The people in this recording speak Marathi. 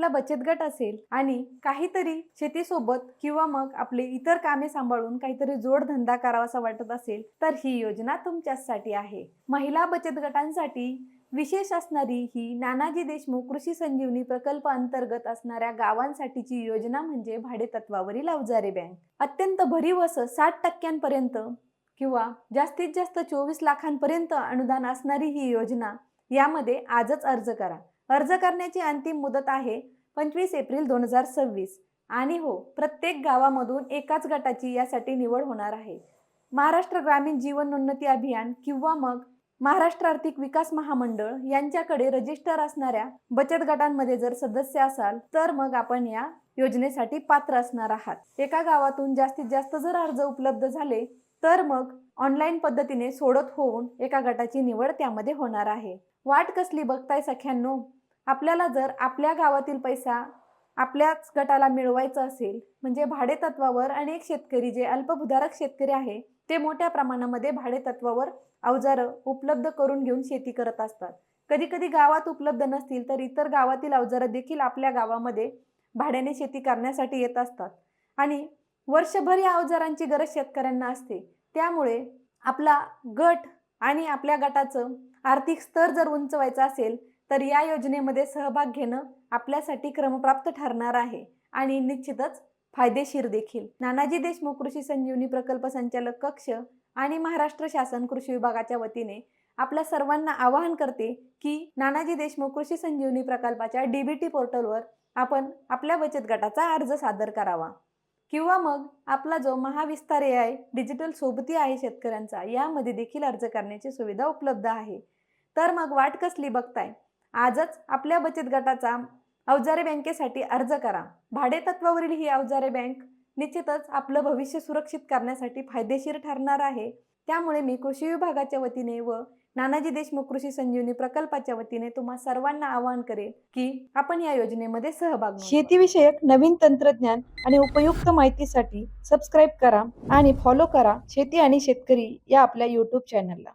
आपला बचत गट असेल आणि काहीतरी शेतीसोबत किंवा मग आपले इतर कामे सांभाळून काहीतरी जोडधंदा करावासा वाटत असेल तर ही योजना तुमच्यासाठी आहे। महिला बचत गटांसाठी विशेष असणारी ही नानाजी देशमुख कृषी संजीवनी प्रकल्प अंतर्गत असणाऱ्या गावांसाठीची योजना म्हणजे भाडेतत्वावरील अवजारे बँक। अत्यंत भरीव असं 60% किंवा जास्तीत जास्त 24 लाखांपर्यंत अनुदान असणारी ही योजना, यामध्ये आजच अर्ज करा। अर्ज करण्याची अंतिम मुदत आहे 25 एप्रिल 2026 आणि हो, प्रत्येक गावामधून एकाच गटाची यासाठी निवड होणार आहे। महाराष्ट्र ग्रामीण जीवनोन्नती अभियान किंवा मग महाराष्ट्र आर्थिक विकास महामंडळ यांच्याकडे रजिस्टर असणाऱ्या बचत गटांमध्ये जर सदस्य असाल तर मग आपण या योजनेसाठी पात्र असणार आहात। एका गावातून जास्तीत जास्त जर अर्ज उपलब्ध झाले तर मग ऑनलाईन पद्धतीने सोडत होऊन एका गटाची निवड त्यामध्ये होणार आहे। वाट कसली बघताय सख्यांनो? आपल्याला जर आपल्या गावातील पैसा आपल्याच गटाला मिळवायचा असेल म्हणजे भाडेतत्वावर अनेक शेतकरी जे अल्पभूधारक शेतकरी आहे ते मोठ्या प्रमाणामध्ये भाडेतत्वावर अवजारं उपलब्ध करून घेऊन शेती करत असतात। कधी कधी गावात उपलब्ध नसतील तर इतर गावातील अवजारं देखील आपल्या गावामध्ये भाड्याने शेती करण्यासाठी येत असतात आणि वर्षभर या अवजारांची गरज शेतकऱ्यांना असते। त्यामुळे आपला गट आणि आपल्या गटाचं आर्थिक स्तर जर उंचवायचा असेल तर या योजनेमध्ये सहभाग घेणं आपल्यासाठी क्रमप्राप्त ठरणार आहे आणि निश्चितच फायदेशीर देखील। नानाजी देशमुख कृषी संजीवनी प्रकल्प संचालक कक्ष आणि महाराष्ट्र शासन कृषी विभागाच्या वतीने आपल्या सर्वांना आवाहन करते की नानाजी देशमुख कृषी संजीवनी प्रकल्पाच्या डीबीटी पोर्टलवर आपण आपल्या बचत गटाचा अर्ज सादर करावा किंवा मग आपला जो महाविस्तार AI डिजिटल सोबती आहे शेतकऱ्यांचा, यामध्ये देखील अर्ज करण्याची सुविधा उपलब्ध आहे। तर मग वाट कसली बघताय? आजच आपल्या बचत गटाचा अवजारे बँकेसाठी अर्ज करा। भाडेतत्वावरील ही अवजारे बँक निश्चितच आपलं भविष्य सुरक्षित करण्यासाठी फायदेशीर ठरणार आहे। त्यामुळे मी कृषी विभागाच्या वतीने व नानाजी देशमुख कृषी संजीवनी प्रकल्पाच्या वतीने तुम्हा सर्वांना आवाहन करेल की आपण या योजनेमध्ये सहभाग नोंदवा। शेतीविषयक नवीन तंत्रज्ञान आणि उपयुक्त माहितीसाठी सबस्क्राईब करा आणि फॉलो करा शेती आणि शेतकरी या आपल्या YouTube चॅनलला।